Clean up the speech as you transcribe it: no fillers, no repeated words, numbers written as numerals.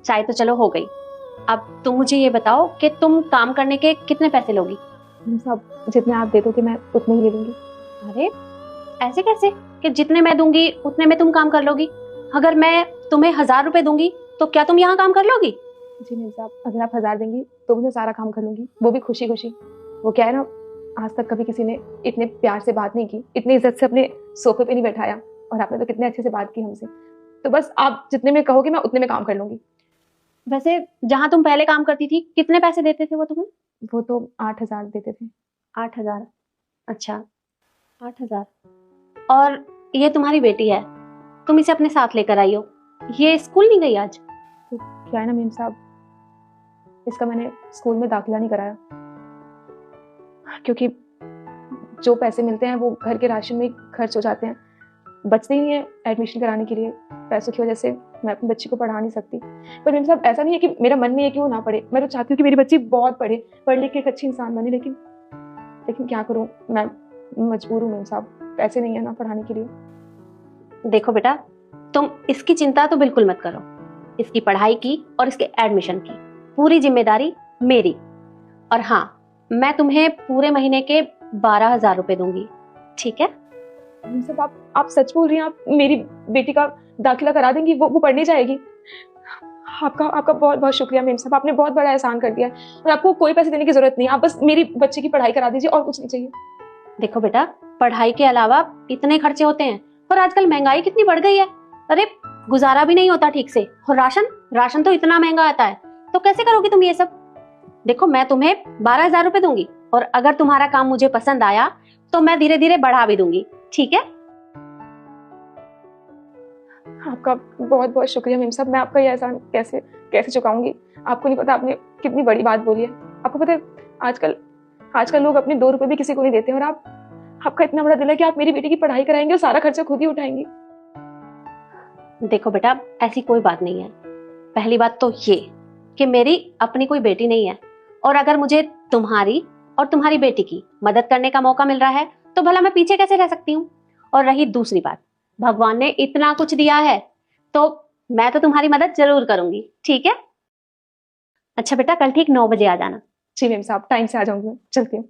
चाय तो चलो हो गई। अब तुम मुझे ये बताओ कि तुम काम करने के कितने पैसे लोगी? सब जितने आप दे दोगे मैं उतने ही ले लूंगी। अरे ऐसे कैसे कि जितने मैं दूंगी उतने में तुम काम कर लोगी? अगर मैं तुम्हें 1000 रुपए दूंगी तो क्या तुम यहाँ काम कर लोगी? जी मेम साहब, अगर आप 1000 देंगी तो मैं सारा काम कर लूंगी, वो भी खुशी खुशी। वो क्या है ना, आज तक कभी किसी ने इतने प्यार से बात नहीं की, इतनी इज्जत से अपने सोफे पे नहीं बैठाया, और आपने तो कितने अच्छे से बात की हमसे। तो बस आप जितने में कहोगे मैं उतने में काम कर लूंगी। वैसे जहाँ तुम पहले काम करती थी कितने पैसे देते थे वो तुम्हें? वो तो 8000 देते थे। 8000? अच्छा, 8000। और ये तुम्हारी बेटी है, तुम इसे अपने साथ लेकर आई हो, ये स्कूल नहीं गई आज? तो क्या है ना मेम साहब, इसका मैंने स्कूल में दाखिला नहीं कराया, क्योंकि जो पैसे मिलते हैं वो घर के राशन में ही खर्च हो जाते हैं, बचते ही नहीं है एडमिशन कराने के लिए। पैसों की वजह से मैं अपनी बच्ची को पढ़ा नहीं सकती। पर मेम साहब, ऐसा नहीं है कि मेरा मन नहीं है कि वो ना पढ़े, मैं तो चाहती हूँ कि मेरी बच्ची बहुत पढ़े, पढ़ लिख के एक अच्छी इंसान बने, लेकिन क्या करूँ, मैं मजबूर हूँ मेम साहब, पैसे नहीं है ना पढ़ाने के लिए। देखो बेटा, तुम इसकी चिंता तो बिल्कुल मत करो। इसकी पढ़ाई की और इसके एडमिशन की पूरी जिम्मेदारी मेरी। और हाँ, मैं तुम्हें पूरे महीने के 12,000 रुपए दूंगी, ठीक है? मेम साहब, आप सच बोल रही हैं? आप मेरी बेटी का दाखिला करा देंगी? वो पढ़ने जाएगी? आपका बहुत बहुत शुक्रिया मेम साहब, आपने बहुत बड़ा एहसान कर दिया है, और आपको कोई पैसे देने की जरूरत नहीं है, आप बस मेरी बच्चे की पढ़ाई करा दीजिए, और कुछ नहीं चाहिए। देखो बेटा, पढ़ाई के अलावा इतने खर्चे होते हैं, और आजकल महंगाई कितनी बढ़ गई है। अरे गुजारा भी नहीं होता ठीक से, और राशन तो इतना महंगा आता है, तो कैसे करोगी तुम ये सब? देखो, मैं तुम्हें 12,000 रुपए दूंगी, और अगर तुम्हारा काम मुझे पसंद आया तो मैं धीरे धीरे बढ़ा भी दूंगी, ठीक है? आपका बहुत बहुत शुक्रिया मेम साहब, मैं आपका ये एहसान कैसे कैसे चुकाऊंगी। आपको नहीं पता आपने कितनी बड़ी बात बोली है। आपको पता है, आजकल लोग अपने 2 रुपए भी किसी को नहीं देते, और आपका इतना बड़ा दिल है कि आप मेरी बेटी की पढ़ाई कराएंगे और सारा खर्चा खुद ही उठाएंगी। देखो बेटा, ऐसी कोई बात नहीं है। पहली बात तो ये कि मेरी अपनी कोई बेटी नहीं है, और अगर मुझे तुम्हारी और तुम्हारी बेटी की मदद करने का मौका मिल रहा है तो भला मैं पीछे कैसे रह सकती हूँ? और रही दूसरी बात, भगवान ने इतना कुछ दिया है तो मैं तो तुम्हारी मदद जरूर करूंगी, ठीक है? अच्छा बेटा, कल ठीक 9 बजे आ जाना। जी मेम साहब, टाइम से आ जाऊंगी, मैं चलती हूँ।